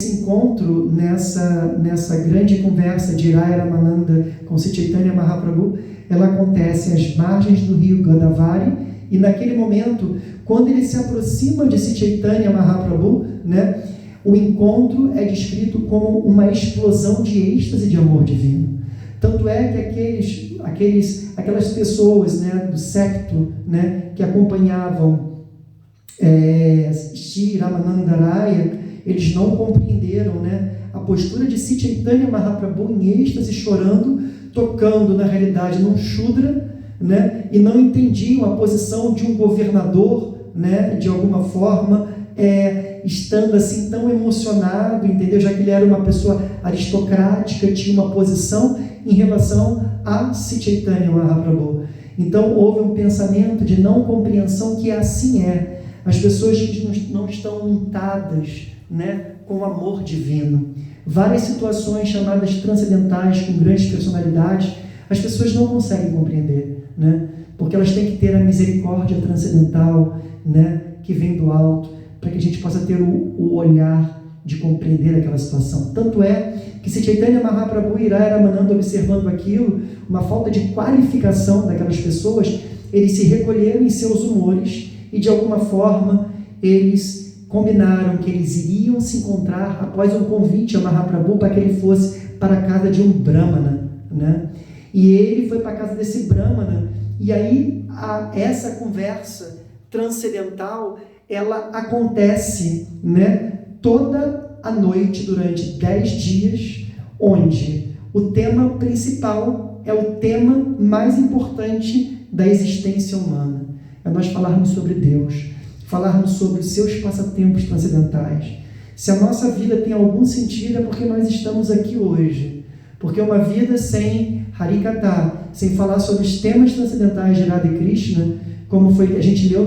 Esse encontro nessa grande conversa de Rai Ramananda com Sri Chaitanya Mahaprabhu, ela acontece às margens do rio Godavari, e naquele momento, quando ele se aproxima de Sri Chaitanya Mahaprabhu, né, o encontro é descrito como uma explosão de êxtase de amor divino. Tanto é que aquelas pessoas, né, do secto, né, que acompanhavam Sri Ramananda Raya, eles não compreenderam, né, a postura de Sri Chaitanya Mahaprabhu em êxtase, chorando, tocando na realidade num Shudra, né, e não entendiam a posição de um governador, né, de alguma forma, estando assim tão emocionado, entendeu? Já que ele era uma pessoa aristocrática, tinha uma posição em relação a Sri Chaitanya Mahaprabhu. Então houve um pensamento de não compreensão que assim é. As pessoas que não estão untadas, né, com o amor divino. Várias situações chamadas transcendentais, com grandes personalidades, as pessoas não conseguem compreender, né, porque elas têm que ter a misericórdia transcendental, né, que vem do alto, para que a gente possa ter o olhar de compreender aquela situação. Tanto é que Sri Chaitanya Mahaprabhu e Rai Ramananda, observando aquilo, uma falta de qualificação daquelas pessoas, eles se recolheram em seus humores e, de alguma forma, eles combinaram que eles iriam se encontrar após um convite a Mahaprabhu para que ele fosse para a casa de um Brahmana, né? E ele foi para a casa desse Brahmana, e aí essa conversa transcendental, ela acontece, né, toda a noite durante 10 dias, onde o tema principal é o tema mais importante da existência humana. É nós falarmos sobre Deus, falarmos sobre os seus passatempos transcendentais. Se a nossa vida tem algum sentido, é porque nós estamos aqui hoje. Porque uma vida sem Harikatha, sem falar sobre os temas transcendentais de Radha e Krishna, como foi a gente leu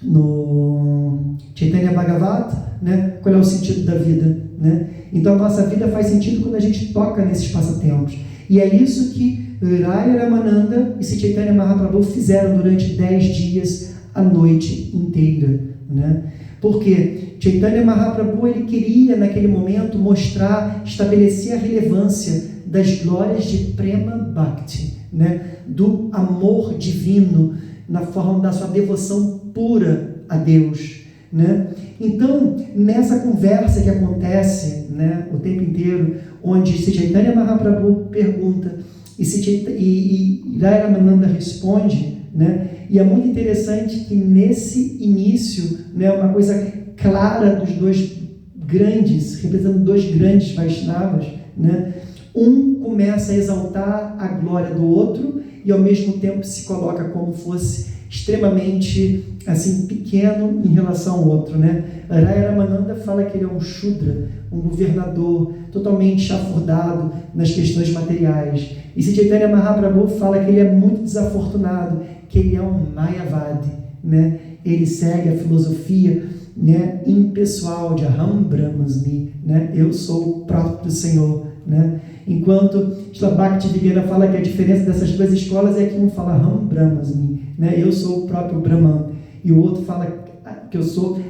no Chaitanya Bhagavata, né? Qual é o sentido da vida, né? Então a nossa vida faz sentido quando a gente toca nesses passatempos. E é isso que Rai Ramananda e Sri Chaitanya Mahaprabhu fizeram durante 10 dias, a noite inteira, né? Porque Chaitanya Mahaprabhu, ele queria naquele momento mostrar, estabelecer a relevância das glórias de Prema Bhakti, né? Do amor divino, na forma da sua devoção pura a Deus, né? Então, nessa conversa que acontece, né, o tempo inteiro, onde Sri Chaitanya Mahaprabhu pergunta e Rai Ramananda responde, né? E é muito interessante que nesse início, né, uma coisa clara dos dois grandes, representando dois grandes Vaishnavas, né? Um começa a exaltar a glória do outro e ao mesmo tempo se coloca como fosse extremamente assim, pequeno em relação ao outro, né? Rai Ramananda fala que ele é um Shudra, um governador totalmente chafurdado nas questões materiais. E Sri Chaitanya Mahaprabhu fala que ele é muito desafortunado, que ele é um Mayavadi, né? Ele segue a filosofia, né, impessoal de Aham Brahmasmi, né? Eu sou o próprio Senhor, né? Enquanto Srila Bhaktivedanta fala que a diferença dessas duas escolas é que um fala Aham Brahmasmi, né? Eu sou o próprio Brahman, e o outro fala que eu sou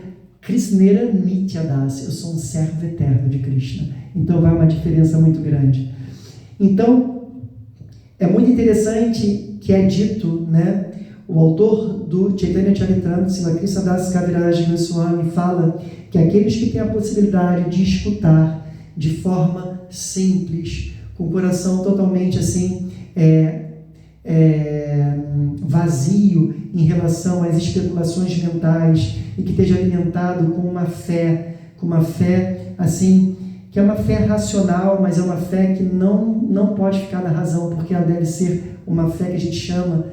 Krishnera Nityadasi, eu sou um servo eterno de Krishna. Então vai uma diferença muito grande. Então é muito interessante que é dito, né, o autor do Chaitanya Charitamrita, Srila Krishnadas Kaviraj Goswami, fala que aqueles que têm a possibilidade de escutar de forma simples, com o coração totalmente assim, vazio em relação às especulações mentais, e que esteja alimentado com uma fé assim, que é uma fé racional, mas é uma fé que não pode ficar na razão, porque ela deve ser uma fé que a gente chama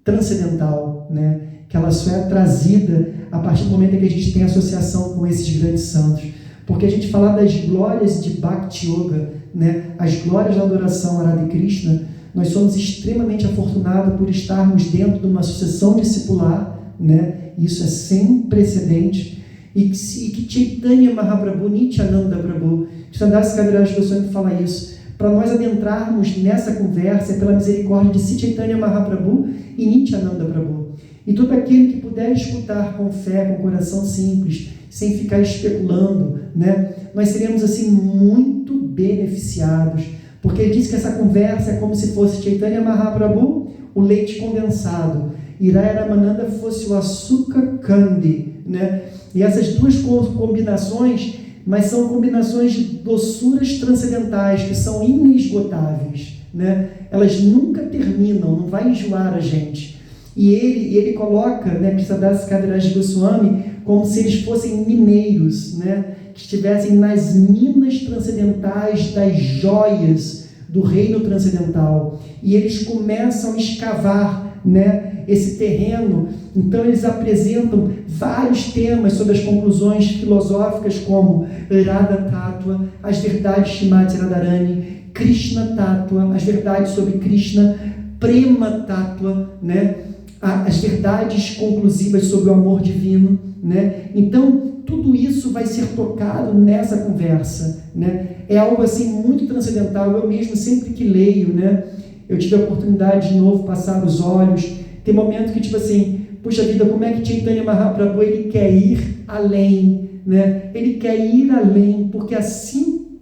transcendental, né? Que ela só é trazida a partir do momento em que a gente tem associação com esses grandes santos. Porque a gente falar das glórias de Bhakti Yoga, né? As glórias da adoração a Radha Krishna, nós somos extremamente afortunados por estarmos dentro de uma sucessão discipular, né? Isso é sem precedentes. E que Chaitanya Mahaprabhu, Nityananda Prabhu, Krishnadas Kaviraj Goswami fala isso. Para nós adentrarmos nessa conversa, pela misericórdia de Sri Chaitanya Mahaprabhu e Nityananda Prabhu. E todo aquele que puder escutar com fé, com coração simples, sem ficar especulando, né? Nós seremos assim muito beneficiados, porque ele diz que essa conversa é como se fosse Chaitanya Mahaprabhu, o leite condensado, e Raya Ramananda fosse o açúcar candy, né? E essas duas combinações, mas são combinações de doçuras transcendentais que são inesgotáveis, né? Elas nunca terminam, não vai enjoar a gente. E ele coloca, né, Krishnadas Kaviraj Goswami, como se eles fossem mineiros, né, que estivessem nas minas transcendentais das joias do reino transcendental. E eles começam a escavar, né, esse terreno. Então eles apresentam vários temas sobre as conclusões filosóficas, como Radha Tattva, as verdades Shrimati Radharani, Krishna Tattva, as verdades sobre Krishna, Prema Tattva, né, as verdades conclusivas sobre o amor divino, né? Então, tudo isso vai ser tocado nessa conversa, né? É algo assim muito transcendental. Eu mesmo, sempre que leio, né, eu tive a oportunidade de novo passar os olhos. Tem momento que, tipo assim, puxa vida, como é que Chaitanya Mahaprabhu, ele quer ir além, né? Ele quer ir além, porque assim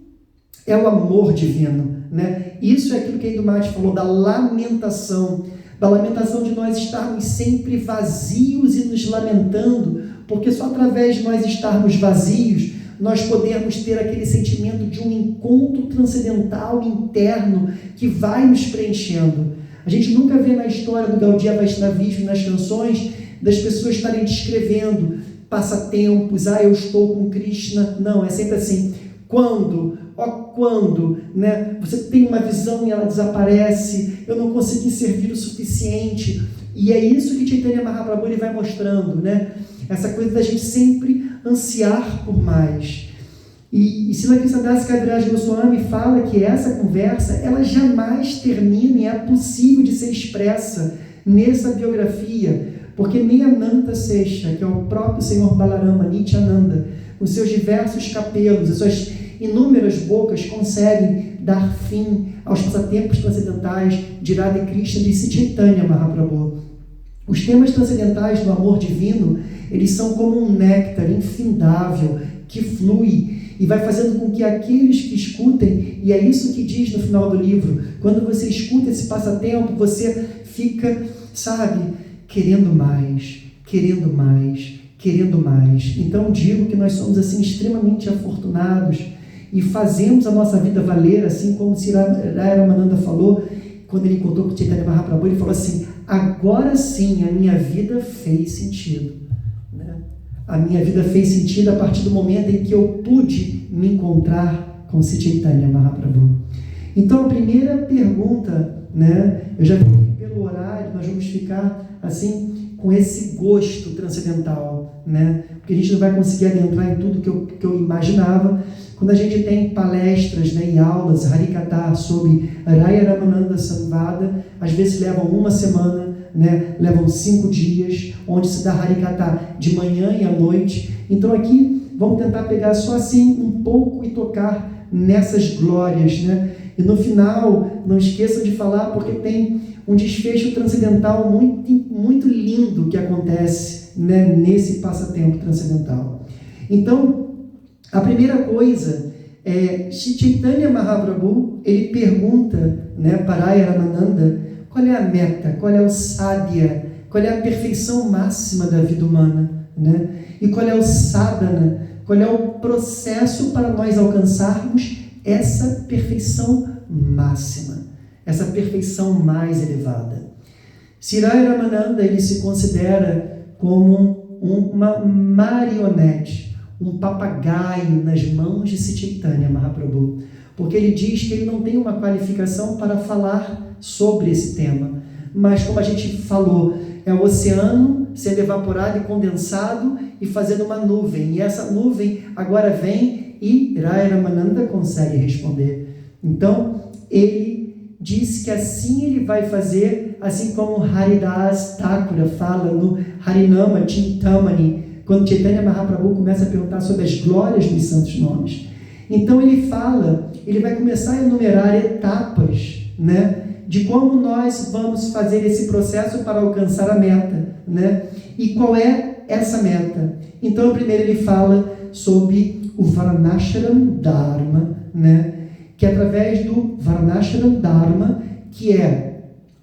é o amor divino, né? Isso é aquilo que Indra Mati falou, da lamentação de nós estarmos sempre vazios e nos lamentando, porque só através de nós estarmos vazios, nós podemos ter aquele sentimento de um encontro transcendental interno que vai nos preenchendo. A gente nunca vê na história do Gaudiya Vaishnavismo, nas canções, das pessoas estarem descrevendo passatempos, eu estou com Krishna. Não, é sempre assim, quando, né, você tem uma visão e ela desaparece, eu não consegui servir o suficiente. E é isso que Chaitanya Mahaprabhu ele vai mostrando, né? Essa coisa da gente sempre ansiar por mais. E Srila Krishnadas Kaviraj Goswami fala que essa conversa, ela jamais termina e é possível de ser expressa nessa biografia, porque nem Ananta Sesha, que é o próprio Senhor Balarama, Nityananda, com seus diversos capelos, as suas inúmeras bocas, conseguem dar fim aos passatempos transcendentais de Radha e Krishna, disse Chaitanya Mahaprabhu. Os temas transcendentais do amor divino, eles são como um néctar infindável que flui e vai fazendo com que aqueles que escutem, e é isso que diz no final do livro, quando você escuta esse passatempo, você fica, querendo mais, querendo mais, querendo mais. Então digo que nós somos assim extremamente afortunados e fazemos a nossa vida valer, assim como Raya Ramananda falou, quando ele encontrou com Chaitanya Mahaprabhu, ele falou assim, agora sim a minha vida fez sentido, né? A minha vida fez sentido a partir do momento em que eu pude me encontrar com Chaitanya Mahaprabhu. Então a primeira pergunta, né, eu já vi que pelo horário nós vamos ficar assim com esse gosto transcendental, né? Porque a gente não vai conseguir adentrar em tudo que eu imaginava. Quando a gente tem palestras, né, e aulas, Harikatha, sobre Raya Ramananda Samvada, às vezes levam uma semana, né, levam 5 dias, onde se dá Harikatha de manhã e à noite. Então aqui vamos tentar pegar só assim um pouco e tocar nessas glórias, né? E no final, não esqueçam de falar, porque tem um desfecho transcendental muito, muito lindo que acontece, né, nesse passatempo transcendental. Então, a primeira coisa é, Chaitanya Mahaprabhu, ele pergunta, né, para Raya Ramananda, qual é a meta, qual é o sadhya, qual é a perfeição máxima da vida humana, né? E qual é o sadhana, qual é o processo para nós alcançarmos essa perfeição máxima, essa perfeição mais elevada. Raya Ramananda, ele se considera como uma marionete, um papagaio nas mãos de Chaitanya Mahaprabhu, porque ele diz que ele não tem uma qualificação para falar sobre esse tema, mas como a gente falou, é o oceano sendo evaporado e condensado e fazendo uma nuvem, e essa nuvem agora vem e Raya Ramananda consegue responder. Então, ele diz que assim ele vai fazer, assim como Haridas Thakura fala no Harinama Chintamani, quando Chaitanya Mahaprabhu começa a perguntar sobre as glórias dos santos nomes. Então ele fala, ele vai começar a enumerar etapas, né, de como nós vamos fazer esse processo para alcançar a meta, né, e qual é essa meta. Então, primeiro ele fala sobre o Varnashram Dharma, né? Que através do Varnashram Dharma, que é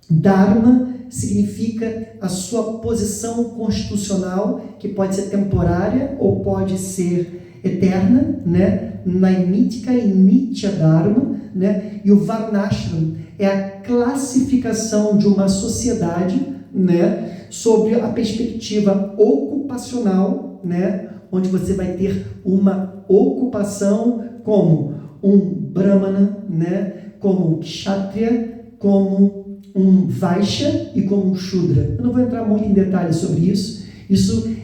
Dharma, significa a sua posição constitucional, que pode ser temporária ou pode ser eterna, né? Naimitika e Nitya Dharma, né? E o Varnashram é a classificação de uma sociedade, né? Sobre a perspectiva ocupacional, né? Onde você vai ter uma ocupação como um Brahmana, né? Como um Kshatriya, como um Vaishya e como um Shudra. Eu não vou entrar muito em detalhes sobre isso.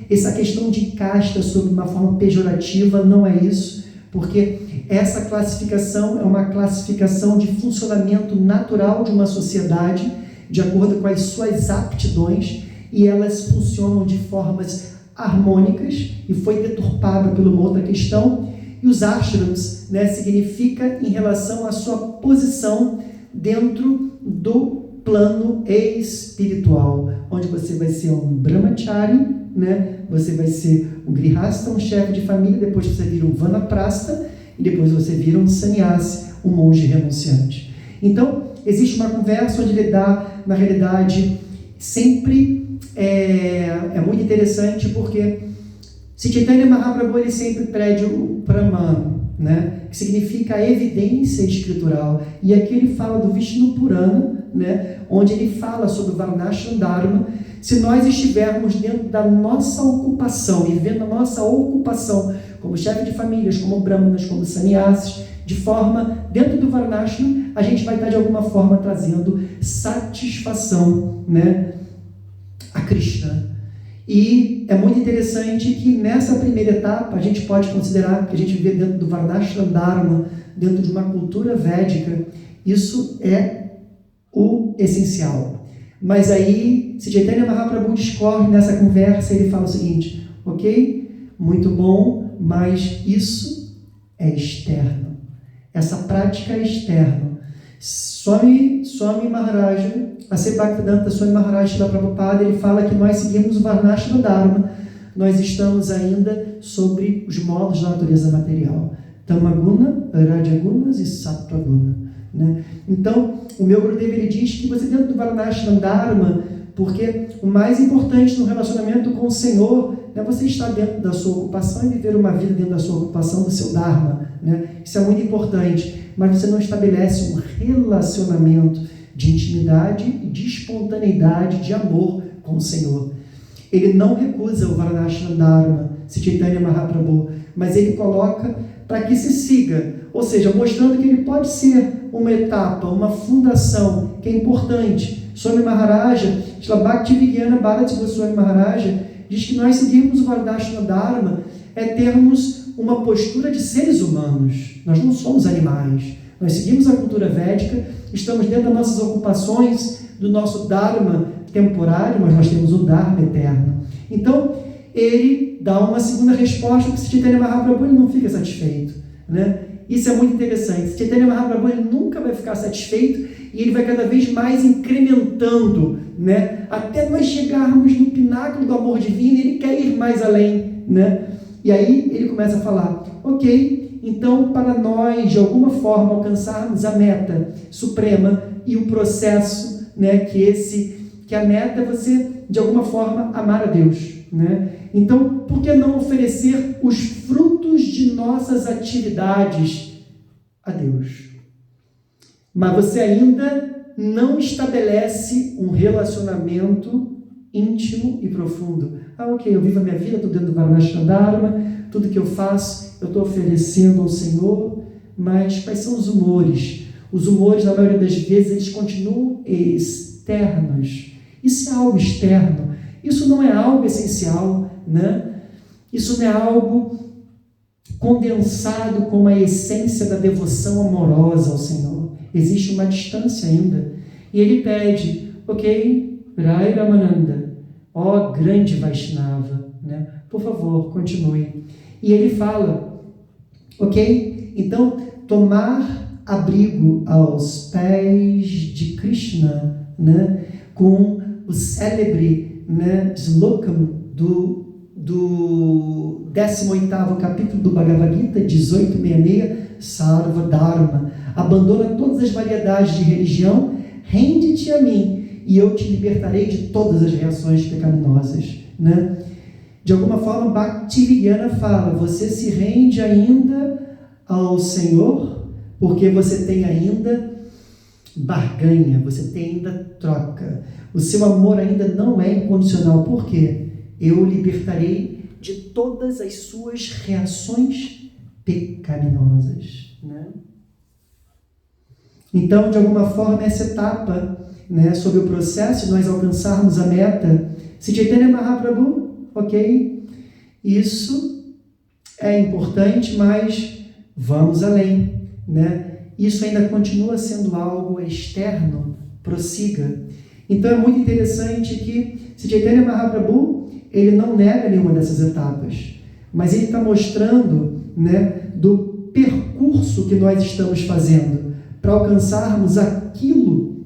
Essa questão de casta sob uma forma pejorativa não é isso, porque essa classificação é uma classificação de funcionamento natural de uma sociedade, de acordo com as suas aptidões, e elas funcionam de formas harmônicas, e foi deturpada por uma outra questão. E os ashrams, né, significa em relação à sua posição dentro do plano espiritual, onde você vai ser um brahmachari, né? Você vai ser um grihasta, um chefe de família, depois você vira um vanaprastha, e depois você vira um sannyasi, um monge renunciante. Então, existe uma conversa onde ele dá, na realidade, sempre é muito interessante, porque Chaitanya Mahaprabhu ele sempre prede o Praman, né? Que significa a evidência escritural. E aqui ele fala do Vishnu Purana, né? Onde ele fala sobre o Varnashram Dharma. Se nós estivermos dentro da nossa ocupação, vivendo a nossa ocupação como chefe de famílias, como brahmanas, como sannyasis, de forma, dentro do Varnashram, a gente vai estar de alguma forma trazendo satisfação, né, a Krishna. E é muito interessante que nessa primeira etapa a gente pode considerar que a gente vive dentro do Varnashram Dharma, dentro de uma cultura védica. Isso é o essencial. Mas aí, se Chaitanya Mahaprabhu discorre nessa conversa, ele fala o seguinte: ok, muito bom, mas isso é externo. Essa prática é externa. Swami Maharaja, a Bhaktivedanta Swami Maharaja da Prabhupada, ele fala que nós seguimos o Varnashram Dharma, nós estamos ainda sobre os modos da natureza material. Tamaguna, Rajagunas e Sattva-guna, né? Então, o meu Gurudev ele diz que você dentro do Varnashram Dharma, porque o mais importante no relacionamento com o Senhor é você estar dentro da sua ocupação e viver uma vida dentro da sua ocupação, do seu Dharma, né? Isso é muito importante, mas você não estabelece um relacionamento de intimidade, de espontaneidade, de amor com o Senhor. Ele não recusa o Varnashram Dharma, Chaitanya Mahaprabhu, mas ele coloca para que se siga, ou seja, mostrando que ele pode ser uma etapa, uma fundação que é importante. Swami Maharaja, Srila Bhaktivedanta Bharati Goswami Maharaja, diz que nós seguirmos o Varnashram Dharma é termos uma postura de seres humanos. Nós não somos animais. Nós seguimos a cultura védica, estamos dentro das nossas ocupações, do nosso Dharma temporário, mas nós temos o Dharma eterno. Então, ele dá uma segunda resposta, que Chaitanya Mahaprabhu ele não fica satisfeito, né? Isso é muito interessante. Chaitanya Mahaprabhu ele nunca vai ficar satisfeito e ele vai cada vez mais incrementando, né? Até nós chegarmos no pináculo do amor divino, ele quer ir mais além, né? E aí ele começa a falar, ok, então para nós de alguma forma alcançarmos a meta suprema e o processo, né, que a meta é você de alguma forma amar a Deus, né? Então, por que não oferecer os frutos de nossas atividades a Deus? Mas você ainda não estabelece um relacionamento íntimo e profundo. Ok, eu vivo a minha vida, estou dentro do Varnashram Dharma, tudo que eu faço, eu estou oferecendo ao Senhor, mas quais são os humores? Os humores, na maioria das vezes, eles continuam externos. Isso é algo externo. Isso não é algo essencial, né? Isso não é algo condensado com a essência da devoção amorosa ao Senhor. Existe uma distância ainda. E ele pede, ok, Rai Ramananda, ó grande Vaishnava, né? Por favor, continue. E ele fala, ok, então tomar abrigo aos pés de Krishna, né? Com o célebre, né, slokam do do 18º capítulo do Bhagavad Gita, 1866, Sarva Dharma, abandona todas as variedades de religião, rende-te a mim, e eu te libertarei de todas as reações pecaminosas, né? De alguma forma, Bhaktivedanta fala, você se rende ainda ao Senhor, porque você tem ainda barganha, você tem ainda troca. O seu amor ainda não é incondicional. Por quê? Eu o libertarei de todas as suas reações pecaminosas, né? Então, de alguma forma, essa etapa, né, sobre o processo de nós alcançarmos a meta, se Chaitanya Mahaprabhu, ok, isso é importante, mas vamos além, né? Isso ainda continua sendo algo externo, prossiga. Então é muito interessante que se Chaitanya Mahaprabhu, ele não nega nenhuma dessas etapas, mas ele está mostrando, né, do percurso que nós estamos fazendo para alcançarmos aquilo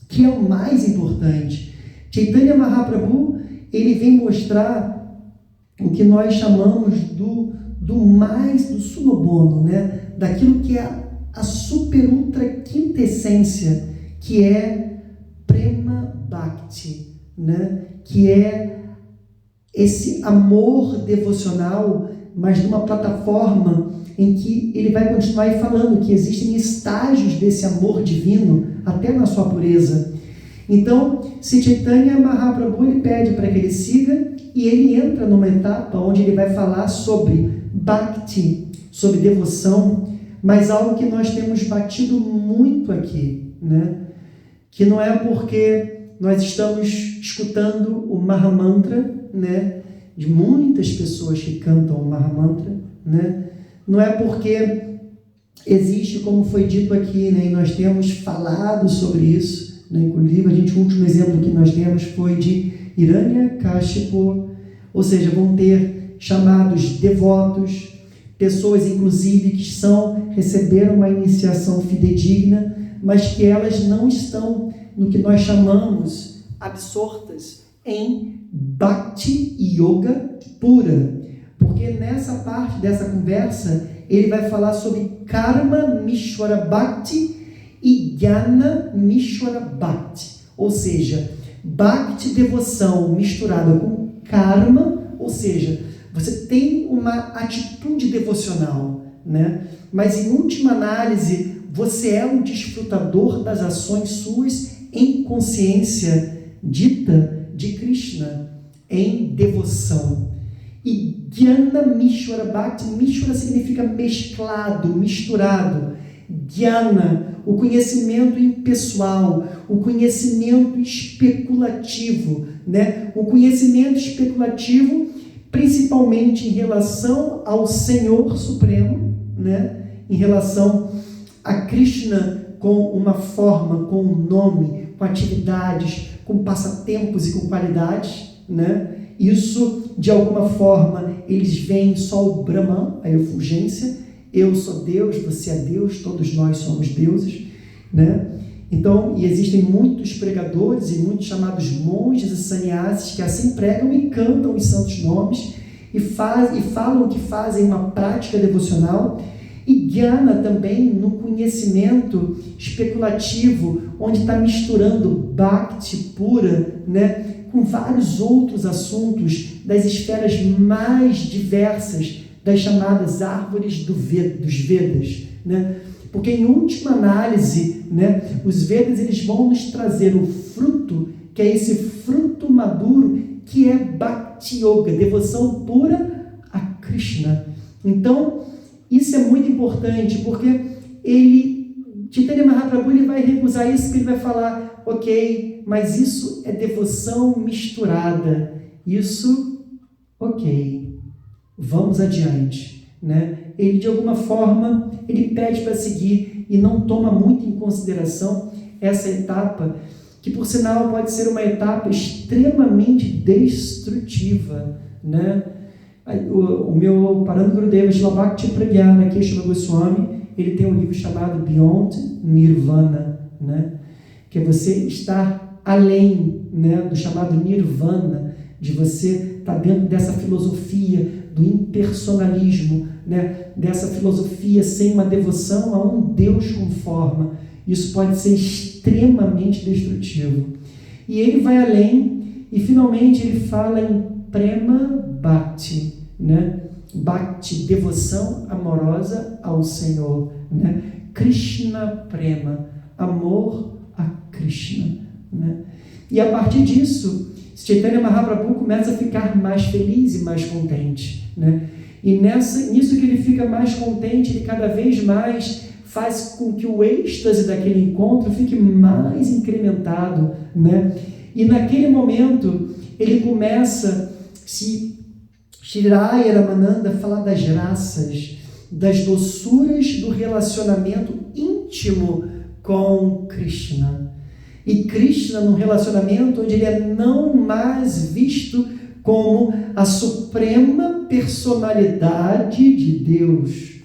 que é o mais importante. Chaitanya Mahaprabhu, ele vem mostrar o que nós chamamos do sunobono, né, daquilo que é a super ultra quinta essência, que é Prema Bhakti, né? Que é esse amor devocional, mas numa plataforma em que ele vai continuar falando que existem estágios desse amor divino até na sua pureza. Então, se Chaitanya Mahaprabhu, ele pede para que ele siga, e ele entra numa etapa onde ele vai falar sobre Bhakti, sobre devoção, mas algo que nós temos batido muito aqui, né? Que não é porque nós estamos escutando o Mahamantra, né, de muitas pessoas que cantam o Mahamantra, né? Não é porque existe, como foi dito aqui, né, e nós temos falado sobre isso, né, inclusive o último exemplo que nós temos foi de Hiranyakashipu, ou seja, vão ter chamados devotos, pessoas, inclusive, que receberam uma iniciação fidedigna, mas que elas não estão no que nós chamamos absortas em Bhakti Yoga pura. Porque nessa parte dessa conversa, ele vai falar sobre Karma Mishwara Bhakti e Jnana Mishwara Bhakti. Ou seja, Bhakti, devoção, misturada com Karma, ou seja, você tem uma atitude devocional, né? Mas em última análise, você é um desfrutador das ações suas em consciência dita de Krishna, em devoção. E Jnana Mishwara Bhakti, Mishwara significa mesclado, misturado. Jnana, o conhecimento impessoal, o conhecimento especulativo, né? O conhecimento especulativo principalmente em relação ao Senhor Supremo, né? Em relação a Krishna com uma forma, com um nome, com atividades, com passatempos e com qualidades, né? Isso, de alguma forma, eles veem só o Brahman, a efulgência, eu sou Deus, você é Deus, todos nós somos deuses, né? Então, e existem muitos pregadores e muitos chamados monges e sannyasis que assim pregam e cantam os santos nomes e falam que fazem uma prática devocional. E Jnana também no conhecimento especulativo, onde está misturando Bhakti pura, né, com vários outros assuntos das esferas mais diversas, das chamadas árvores dos Vedas, né? Porque em última análise, né, os Vedas eles vão nos trazer o fruto, que é esse fruto maduro, que é Bhakti Yoga, devoção pura a Krishna. Então, isso é muito importante, porque Chaitanya Mahaprabhu ele vai recusar isso, porque ele vai falar, ok, mas isso é devoção misturada. Isso, ok, vamos adiante, né? Ele, de alguma forma, ele pede para seguir e não toma muito em consideração essa etapa, que, por sinal, pode ser uma etapa extremamente destrutiva, né? O meu Parama Gurudeva, Srila Bhakti Pragyana Keshava Goswami, ele tem um livro chamado Beyond Nirvana, né? Que é você estar além, né, do chamado Nirvana, de você está dentro dessa filosofia do impersonalismo, né? Dessa filosofia sem uma devoção a um Deus com forma. Isso pode ser extremamente destrutivo. E ele vai além e finalmente ele fala em prema bhakti, né? Bhakti, devoção amorosa ao Senhor, né? Krishna prema, amor a Krishna, né? E a partir disso, Chaitanya Mahaprabhu começa a ficar mais feliz e mais contente, né? E nisso que ele fica mais contente, ele cada vez mais faz com que o êxtase daquele encontro fique mais incrementado, né? E naquele momento, ele começa, Shri Ramananda fala das graças, das doçuras do relacionamento íntimo com Krishna. E Krishna num relacionamento onde ele é não mais visto como a suprema personalidade de Deus.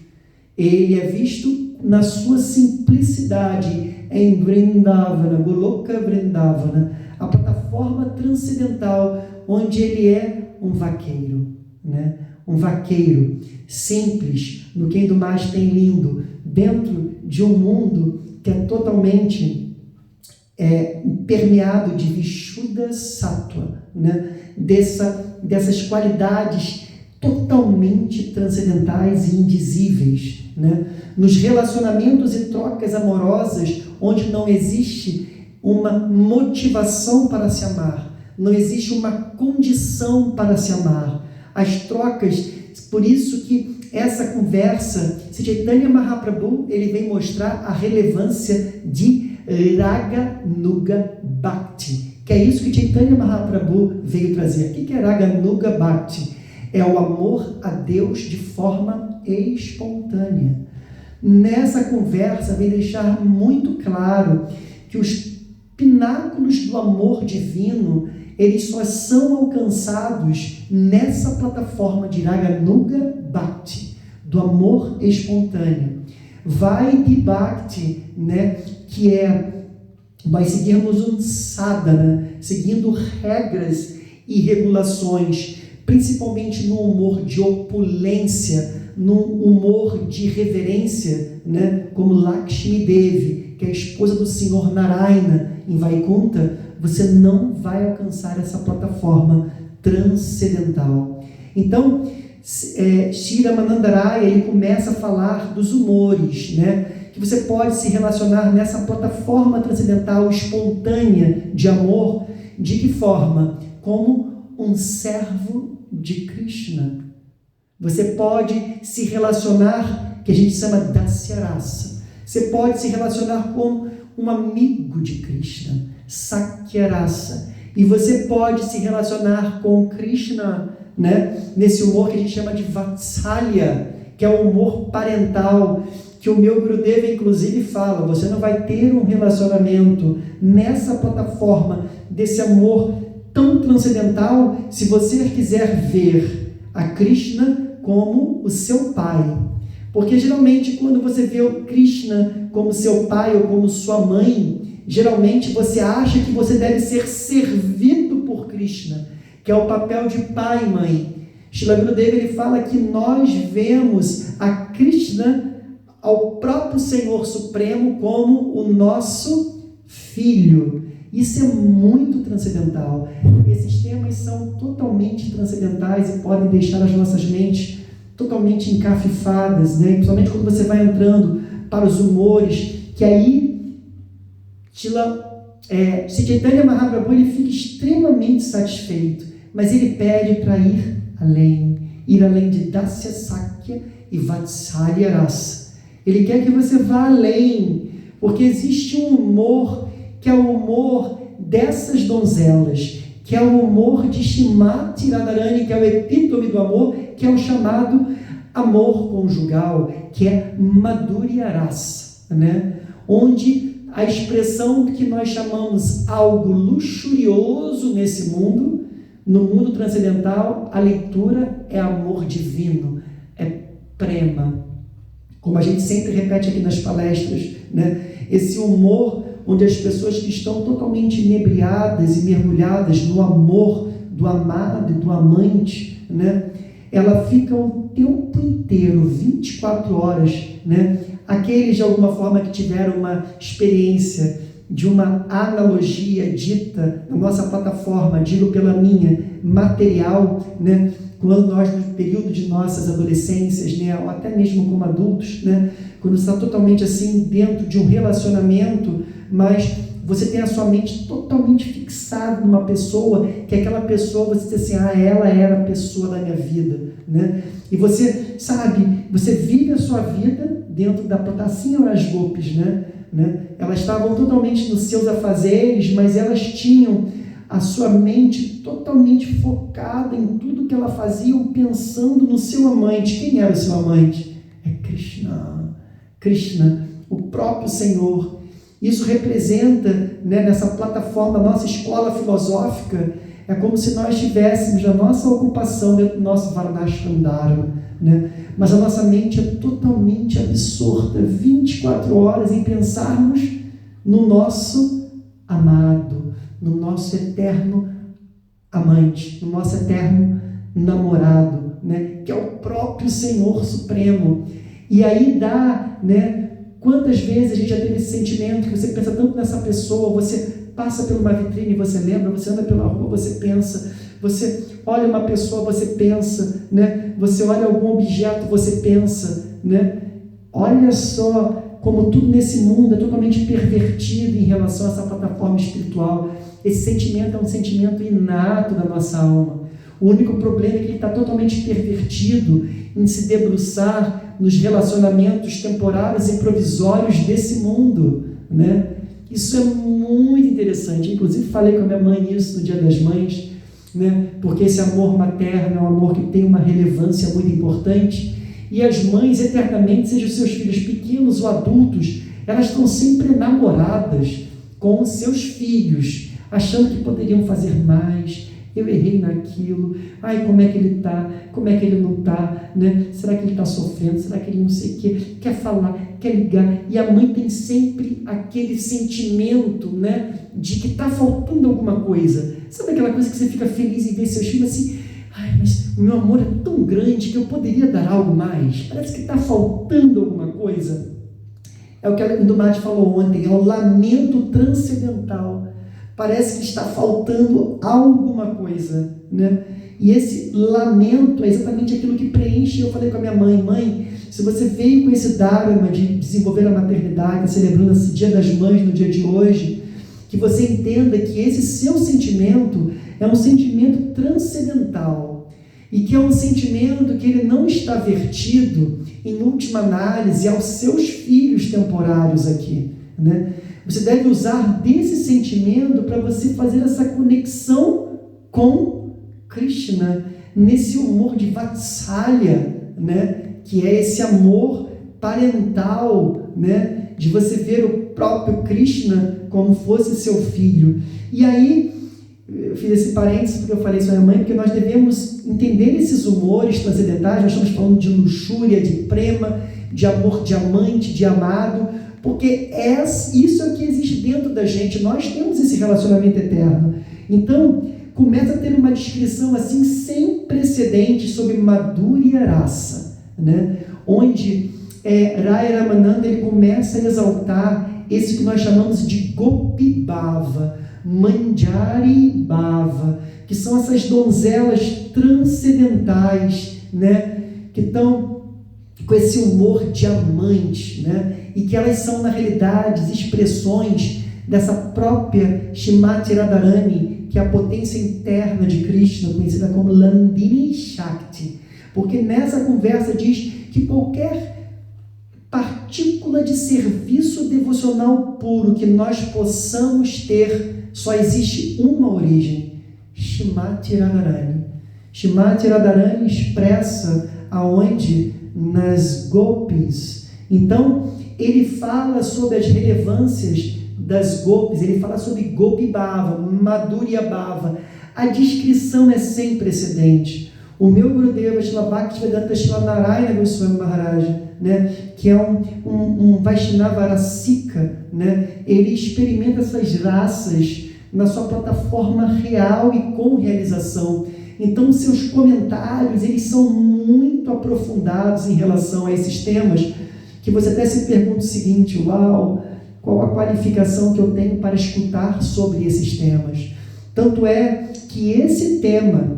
Ele é visto na sua simplicidade em Vrindavana, Goloka Vrindavana, a plataforma transcendental onde ele é um vaqueiro, né? Um vaqueiro simples, no que ainda mais tem lindo, dentro de um mundo que é totalmente permeado de Vishuddha Sattva, né? Dessas qualidades totalmente transcendentais e indizíveis, né? Nos relacionamentos e trocas amorosas, onde não existe uma motivação para se amar, não existe uma condição para se amar. As trocas, por isso que essa conversa, Chaitanya Mahaprabhu, ele vem mostrar a relevância de Raga Nuga Bhakti, que é isso que Chaitanya Mahaprabhu veio trazer. O que é Raga Nuga Bhakti? É o amor a Deus de forma espontânea. Nessa conversa vem deixar muito claro que os pináculos do amor divino, eles só são alcançados nessa plataforma de Raga Nuga Bhakti, do amor espontâneo. Vai de Bhakti, né, que nós seguirmos um sadhana, seguindo regras e regulações, principalmente no humor de opulência, no humor de reverência, né, como Lakshmi Devi, que é a esposa do Senhor Narayana em Vaikuntha, você não vai alcançar essa plataforma transcendental. Então, Shri Ramananda Raya, ele começa a falar dos humores, né? Que você pode se relacionar nessa plataforma transcendental espontânea de amor. De que forma? Como um servo de Krishna. Você pode se relacionar, que a gente chama Dasyarasa. Você pode se relacionar com um amigo de Krishna, Sakyarasa. E você pode se relacionar com Krishna, né? Nesse humor que a gente chama de Vatsalya, que é o humor parental, que o meu Gurudeva inclusive fala, você não vai ter um relacionamento nessa plataforma desse amor tão transcendental se você quiser ver a Krishna como o seu pai. Porque geralmente quando você vê o Krishna como seu pai ou como sua mãe, geralmente você acha que você deve ser servido por Krishna, que é o papel de pai e mãe. Srila Gurudeva, ele fala que nós vemos a Krishna, ao próprio Senhor Supremo, como o nosso filho. Isso é muito transcendental. Esses temas são totalmente transcendentais e podem deixar as nossas mentes totalmente encafifadas, né? Principalmente quando você vai entrando para os humores, que aí Chaitanya Mahaprabhu, ele fica extremamente satisfeito, mas ele pede para ir além de Dasya Sakya e Vatsalya Rasa. Ele quer que você vá além, porque existe um humor que é o humor dessas donzelas, que é o humor de Shrimati Radharani, que é o epítome do amor, que é o chamado amor conjugal, que é Madhurya Rasa, né? Onde a expressão que nós chamamos algo luxurioso nesse mundo, no mundo transcendental, a leitura é amor divino, é prema. Como a gente sempre repete aqui nas palestras, né? Esse humor onde as pessoas que estão totalmente inebriadas e mergulhadas no amor do amado e do amante, né? Ela fica o tempo inteiro, 24 horas, né? Aqueles, de alguma forma, que tiveram uma experiência de uma analogia dita na nossa plataforma, digo pela minha, material, né? Quando nós, no período de nossas adolescências, né? Ou até mesmo como adultos, né? Quando você está totalmente assim, dentro de um relacionamento, mas você tem a sua mente totalmente fixada numa pessoa, que aquela pessoa, você diz assim, ela era a pessoa da minha vida, né? E você, sabe, você vive a sua vida dentro da assim eram as golpes, né? Elas estavam totalmente nos seus afazeres, mas elas tinham a sua mente totalmente focada em tudo que ela fazia, pensando no seu amante. Quem era o seu amante? É Krishna. Krishna, o próprio Senhor. Isso representa, né, nessa plataforma, nossa escola filosófica, é como se nós estivéssemos na nossa ocupação dentro do nosso Varnashram Dharma, né? Mas a nossa mente é totalmente absorta, 24 horas, em pensarmos no nosso amado, no nosso eterno amante, no nosso eterno namorado, né? Que é o próprio Senhor Supremo. E aí dá, né? Quantas vezes a gente já teve esse sentimento que você pensa tanto nessa pessoa, você passa por uma vitrine e você lembra, você anda pela rua, você pensa, você olha uma pessoa, você pensa, né? Você olha algum objeto, você pensa, né? Olha só como tudo nesse mundo é totalmente pervertido em relação a essa plataforma espiritual. Esse sentimento é um sentimento inato da nossa alma. O único problema é que ele está totalmente pervertido em se debruçar nos relacionamentos temporários e provisórios desse mundo, né? Isso é muito interessante. Inclusive falei com a minha mãe isso no Dia das Mães, né? Porque esse amor materno é um amor que tem uma relevância muito importante. E as mães, eternamente, sejam seus filhos pequenos ou adultos, elas estão sempre namoradas com os seus filhos, achando que poderiam fazer mais. Eu errei naquilo, como é que ele está, como é que ele não está, né? Será que ele está sofrendo, será que ele não sei o que, quer falar, quer ligar, e a mãe tem sempre aquele sentimento, né, de que está faltando alguma coisa. Sabe aquela coisa que você fica feliz em ver seus filhos assim, mas o meu amor é tão grande que eu poderia dar algo mais, parece que está faltando alguma coisa. É o que a Indumati falou ontem, é o lamento transcendental. Parece que está faltando alguma coisa, né? E esse lamento é exatamente aquilo que preenche. Eu falei com a minha mãe, se você veio com esse dharma de desenvolver a maternidade, celebrando esse Dia das Mães no dia de hoje, que você entenda que esse seu sentimento é um sentimento transcendental e que é um sentimento que ele não está vertido, em última análise, aos seus filhos temporários aqui, né? Você deve usar desse sentimento para você fazer essa conexão com Krishna, nesse amor de Vatsalya, né? Que é esse amor parental, né? De você ver o próprio Krishna como fosse seu filho. E aí, eu fiz esse parênteses porque eu falei isso à minha mãe, porque nós devemos entender esses humores transcendentais. Nós estamos falando de luxúria, de prema, de amor de amante, de amado, porque isso é o que existe dentro da gente. Nós temos esse relacionamento eterno. Então, começa a ter uma descrição assim sem precedentes sobre Madhurya Rasa, né? Onde Raya Ramananda ele começa a exaltar esse que nós chamamos de Gopi Bhava, Manjari Bhava, que são essas donzelas transcendentais, né? Que estão com esse humor de amante, né? E que elas são, na realidade, expressões dessa própria Shrimati Radharani, que é a potência interna de Krishna, conhecida como Landini Shakti. Porque nessa conversa diz que qualquer partícula de serviço devocional puro que nós possamos ter, só existe uma origem: Shrimati Radharani. Shrimati Radharani expressa aonde? Nas gopis. Então, ele fala sobre as relevâncias das gopis, ele fala sobre Gopi Bhava, Madhurya Bhava. A descrição é sem precedente. O meu Gurudeva, Srila Bhaktivedanta Srila Narayana Goswami Maharaja, né, que é um Vaishnava Rasika, né, ele experimenta essas raças na sua plataforma real e com realização. Então, seus comentários, eles são muito aprofundados em relação a esses temas, que você até se pergunta o seguinte: uau, qual a qualificação que eu tenho para escutar sobre esses temas? Tanto é que esse tema,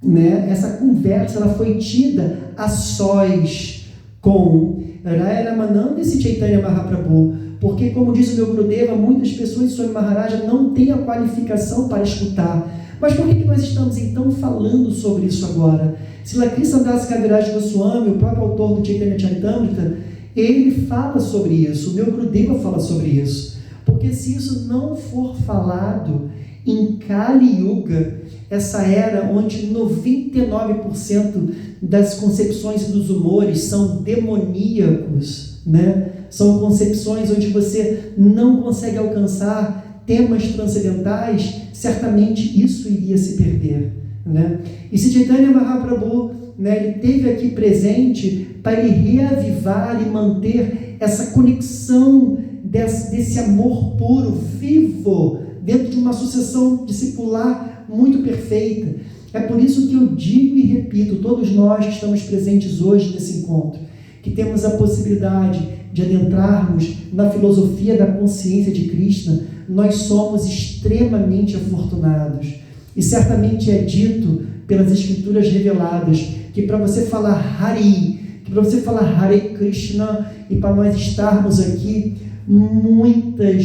né, essa conversa, ela foi tida a sós com Raya Ramananda e Chaitanya Mahaprabhu, porque, como diz o meu Gurudeva, muitas pessoas de Swami Maharaja não têm a qualificação para escutar. Mas por que nós estamos então falando sobre isso agora? Srila Krishnadas Kaviraj Goswami, o próprio autor do Chaitanya Charitamrita, ele fala sobre isso, o meu Gurudeva fala sobre isso, porque se isso não for falado em Kali Yuga, essa era onde 99% das concepções e dos humores são demoníacos, né? São concepções onde você não consegue alcançar temas transcendentais, certamente isso iria se perder, né? E se Chaitanya Mahaprabhu, né, ele esteve aqui presente para ele reavivar e manter essa conexão desse amor puro, vivo, dentro de uma sucessão discipular muito perfeita. É por isso que eu digo e repito, todos nós que estamos presentes hoje nesse encontro, que temos a possibilidade de adentrarmos na filosofia da consciência de Krishna, nós somos extremamente afortunados. E certamente é dito pelas escrituras reveladas que para você falar Hari, que para você falar Hare Krishna, e para nós estarmos aqui, muitas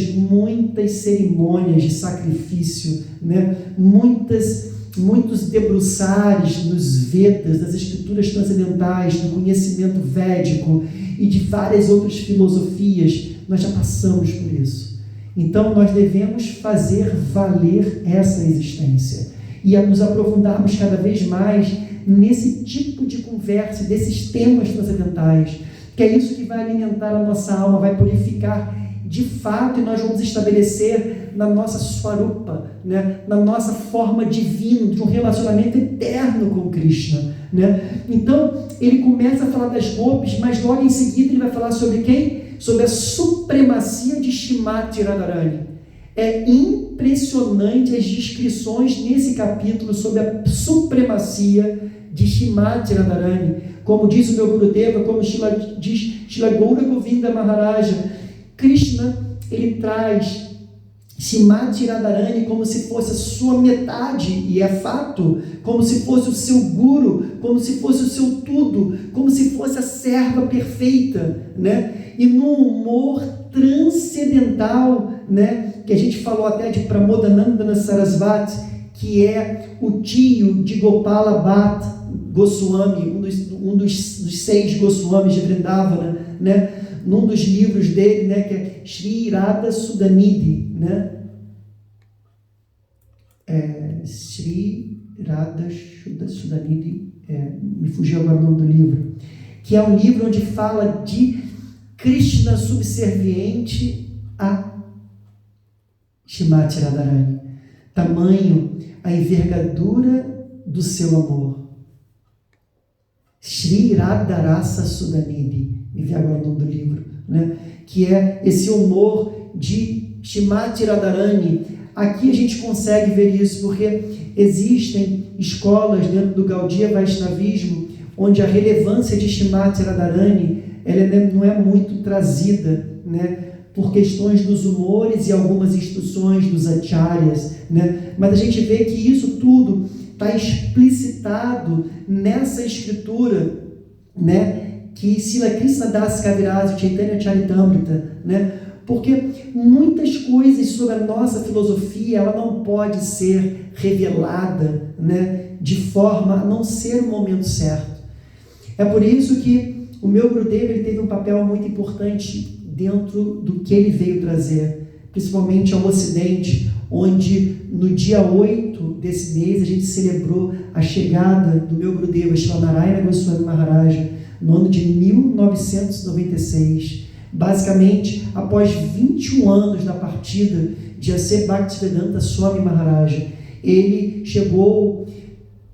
cerimônias de sacrifício, né? Muitos debruçares nos Vedas, das escrituras transcendentais, do conhecimento védico e de várias outras filosofias, nós já passamos por isso. Então nós devemos fazer valer essa existência e a nos aprofundarmos cada vez mais nesse tipo de conversa, desses temas transcendentais, que é isso que vai alimentar a nossa alma, vai purificar de fato, e nós vamos estabelecer na nossa Swarupa, né, na nossa forma divina, de um relacionamento eterno com Krishna, né? Então, ele começa a falar das gopis, mas logo em seguida ele vai falar sobre quem? Sobre a supremacia de Shrimati Radharani. É impressionante as descrições nesse capítulo sobre a supremacia de Shrimati Radharani. Como diz o meu Gurudeva, como diz Srila Gaura Govinda Maharaja, Krishna, ele traz Shrimati Radharani como se fosse a sua metade, e é fato, como se fosse o seu guru, como se fosse o seu tudo, como se fosse a serva perfeita, né? E no humor transcendental, né, que a gente falou até de Pramodanandana Sarasvati, que é o tio de Gopala Bhatt Goswami, um dos 6 Goswamis de Vrindavana, né? Num dos livros dele, né, que é Sri Radha Sudanidhi, né? Sri Radha Sudanidhi, me fugiu agora o nome do livro, que é um livro onde fala de Krishna subserviente a Shrimati Radharani. Tamanho a envergadura do seu amor. Sri Radha Rasa Sudanidhi, me veio agora o nome do livro, né? Que é esse humor de Shrimati Radharani. Aqui a gente consegue ver isso, porque existem escolas dentro do Gaudiya Vaishnavismo onde a relevância de Shrimati Radharani ela não é muito trazida, né, por questões dos humores e algumas instruções dos acharyas, né? Mas a gente vê que isso tudo está explicitado nessa escritura, né, que Srila Krishnadas Kaviraj Chaitanya Charitamrita, né? Porque muitas coisas sobre a nossa filosofia ela não pode ser revelada, né, de forma a não ser o momento certo. É por isso que o meu Gurudeva ele teve um papel muito importante dentro do que ele veio trazer, principalmente ao Ocidente, onde no dia 8 desse mês a gente celebrou a chegada do meu Gurudeva Srila Narayana Goswami Maharaja no ano de 1996, basicamente após 21 anos da partida de A.C. Bhaktivedanta Swami Maharaja. Ele chegou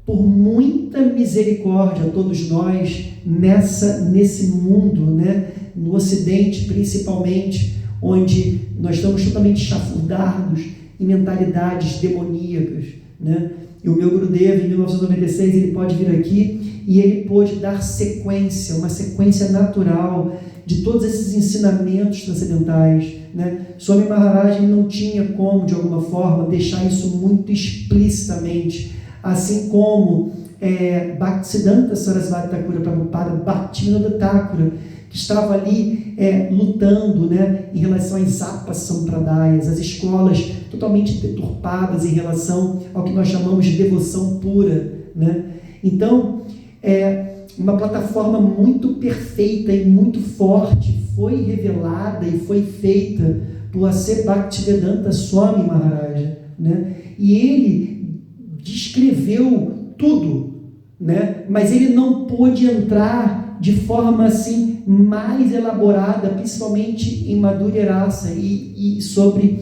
por muita misericórdia a todos nós nesse mundo, né? No Ocidente principalmente, onde nós estamos totalmente chafurdados em mentalidades demoníacas, né? E o meu Gurudeva, em 1996, ele pode vir aqui e ele pôde dar sequência, uma sequência natural de todos esses ensinamentos transcendentais, né? Swami Maharaj não tinha como, de alguma forma, deixar isso muito explicitamente, assim como Bhaktisiddhanta Sarasvati Thakura Prabhupada, Bhaktivinoda Thakura, que estava ali lutando, né, em relação às Apas Sampradayas, as escolas totalmente deturpadas em relação ao que nós chamamos de devoção pura, né? Então, uma plataforma muito perfeita e muito forte foi revelada e foi feita por A.C. Bhaktivedanta Swami Maharaj, né? E ele descreveu tudo, né? Mas ele não pôde entrar de forma assim mais elaborada, principalmente em Madhurya Rasa e sobre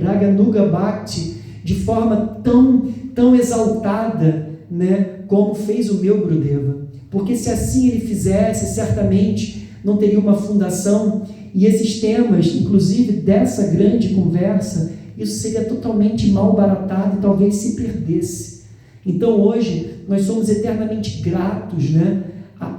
Raganuga Bhakti, de forma tão exaltada, né, como fez o meu Gurudeva. Porque se assim ele fizesse, certamente não teria uma fundação, e esses temas, inclusive dessa grande conversa, isso seria totalmente mal baratado e talvez se perdesse. Então hoje nós somos eternamente gratos, né,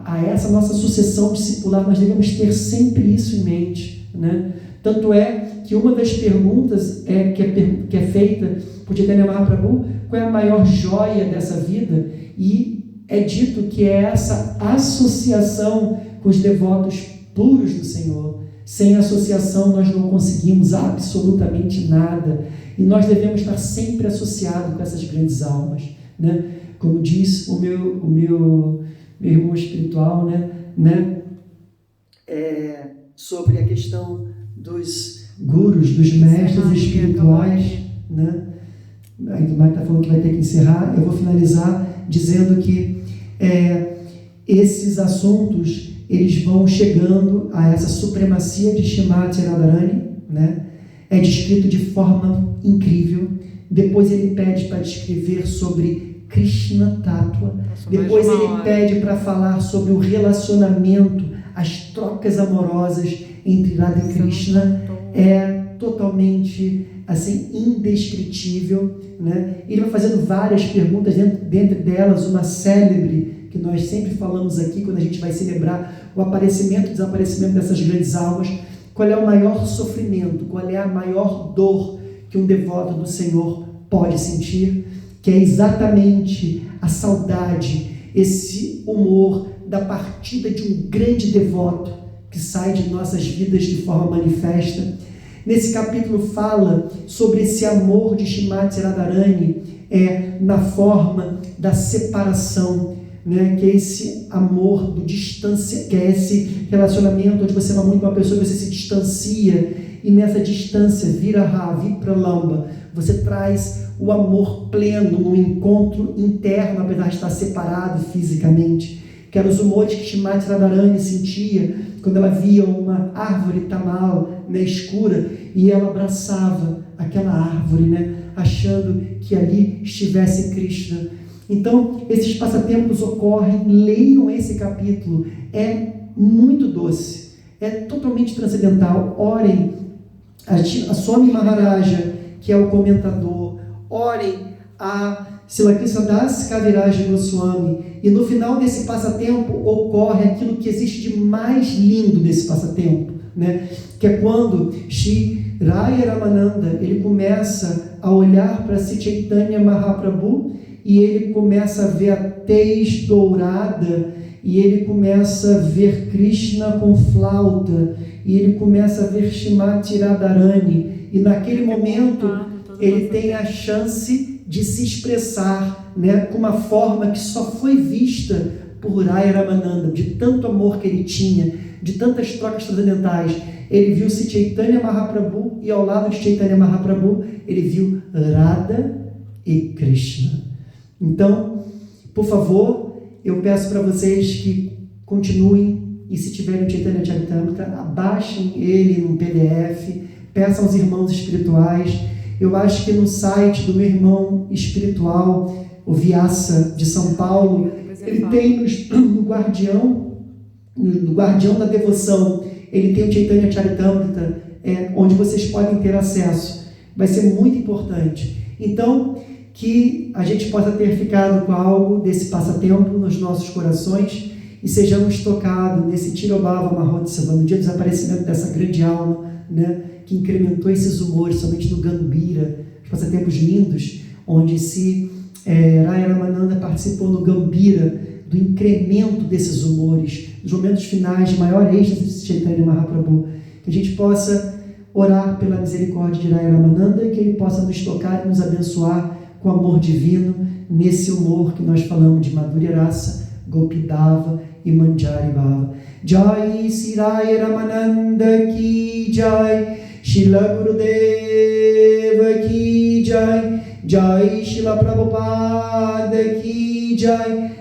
a essa nossa sucessão discipular. Nós devemos ter sempre isso em mente, né? Tanto é que uma das perguntas que é feita por Chaitanya Mahaprabhu, qual é a maior joia dessa vida? E é dito que é essa associação com os devotos puros do Senhor. Sem associação nós não conseguimos absolutamente nada, e nós devemos estar sempre associados com essas grandes almas, né? Como diz o meu irmão espiritual, né? Sobre a questão dos gurus, dos mestres espirituais, né? A Guimar está falando que vai ter que encerrar. Eu vou finalizar dizendo que esses assuntos eles vão chegando a essa supremacia de Srimati Radharani, né? É descrito de forma incrível. Depois ele pede para descrever sobre Krishna Tattva. Depois ele pede para falar sobre o relacionamento, as trocas amorosas entre Radha e Krishna. É totalmente assim indescritível, né? Ele vai fazendo várias perguntas, dentre delas uma célebre que nós sempre falamos aqui quando a gente vai celebrar o aparecimento e desaparecimento dessas grandes almas. Qual é o maior sofrimento, qual é a maior dor que um devoto do Senhor pode sentir? Que é exatamente a saudade, esse humor da partida de um grande devoto que sai de nossas vidas de forma manifesta. Nesse capítulo fala sobre esse amor de Srimati Radharani na forma da separação, né? Que é esse amor do distância, que é esse relacionamento onde você ama muito uma pessoa, você se distancia, e nessa distância viraha, vipralamba, você traz o amor pleno no encontro interno, apesar de estar separado fisicamente, que eram os humores que Srimati Radharani sentia quando ela via uma árvore tamal, né, escura, e ela abraçava aquela árvore, né, achando que ali estivesse Krishna. Então, esses passatempos ocorrem, leiam esse capítulo, é muito doce, é totalmente transcendental. Orem a Swami Maharaja, que é o comentador, orem a Srila Krishnadas Kaviraj Goswami, e no final desse passatempo ocorre aquilo que existe de mais lindo desse passatempo, né? Que é quando Shri Raya Ramananda ele começa a olhar para Sri Chaitanya Mahaprabhu e ele começa a ver a tez dourada, e ele começa a ver Krishna com flauta, e ele começa a ver Srimati Radharani, e naquele momento ele tem a chance de se expressar, né, com uma forma que só foi vista por Raya Ramananda, de tanto amor que ele tinha, de tantas trocas transcendentais. Ele viu Sri Chaitanya Mahaprabhu, e ao lado de Chaitanya Mahaprabhu ele viu Radha e Krishna. Então, por favor, eu peço para vocês que continuem, e se tiverem o Chaitanya Charitamrita, abaixem ele no PDF, peçam aos irmãos espirituais. Eu acho que no site do meu irmão espiritual, o Vyasa de São Paulo, ele tem no Guardião da Devoção, ele tem o Chaitanya Charitamrita, onde vocês podem ter acesso. vai ser muito importante. Então, que a gente possa ter ficado com algo desse passatempo nos nossos corações e sejamos tocados nesse Tirobhava Mahotsav, no dia do desaparecimento dessa grande alma, né, que incrementou esses humores somente no Gambhira, os passatempos lindos, onde Raya Ramananda participou no Gambhira do incremento desses humores, nos momentos finais de maior êxtase de Chaitanya Mahaprabhu, que a gente possa orar pela misericórdia de Raya Ramananda e que ele possa nos tocar e nos abençoar com amor divino, nesse humor que nós falamos de Madhurya Rasa, Gopidava e Manjari Bhava. Jai Sri Raya Ramananda ki Jai, Srila Gurudeva ki Jai, Jai Srila Prabhupada ki Jai.